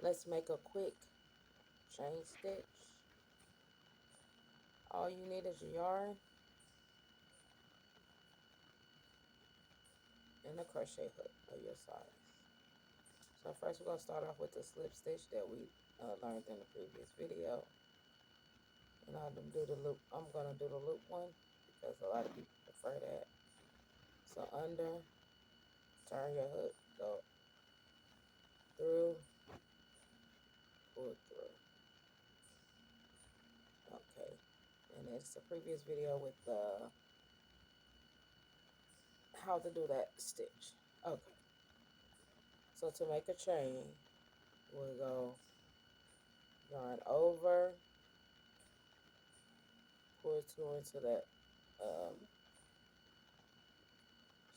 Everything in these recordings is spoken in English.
Let's make a quick chain stitch. All you need is your yarn and a crochet hook of your size. So first we're going to start off with the slip stitch that we learned in the previous video. And I'm going to do the loop. I'm going to do the loop one because a lot of people prefer that. So under, turn your hook, go through, pull through. Okay. And it's a previous video with how to do that stitch. Okay. So to make a chain, we'll go yarn over, pull two into that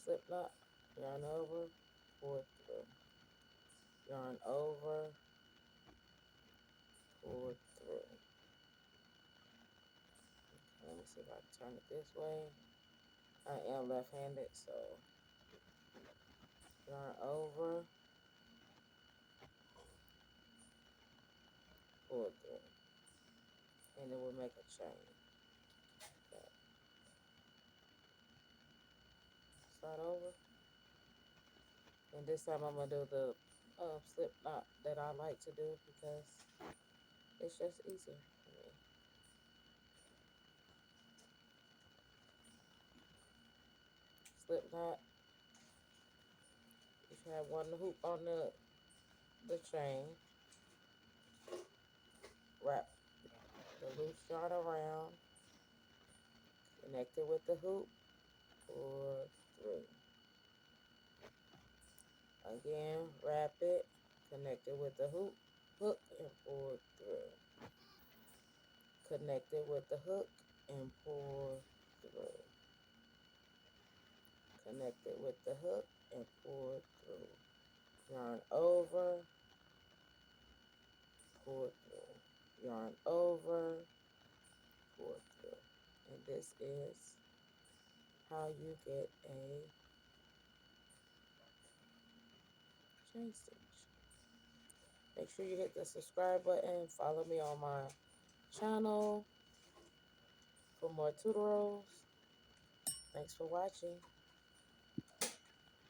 slip knot, yarn over, pull through, yarn over, pull through. Okay, let me see if I can turn it this way. I am left-handed, so yarn over, pull through, and it will make a chain. Okay. Start over, and this time I'm gonna do the slip knot that I like to do because it's just easier for me. Slip knot. You should have one hoop on the chain. Wrap the loose yarn around. Connect it with the hoop. Pull through. Again, wrap it. Connect it with the hook, and pull through. Connect it with the hook and pull through. Connect it with the hook and pull through. Yarn over, pull through. Yarn over, pull through. And this is how you get a chain stitch. Make sure you hit the subscribe button. Follow me on my channel for more tutorials. Thanks for watching.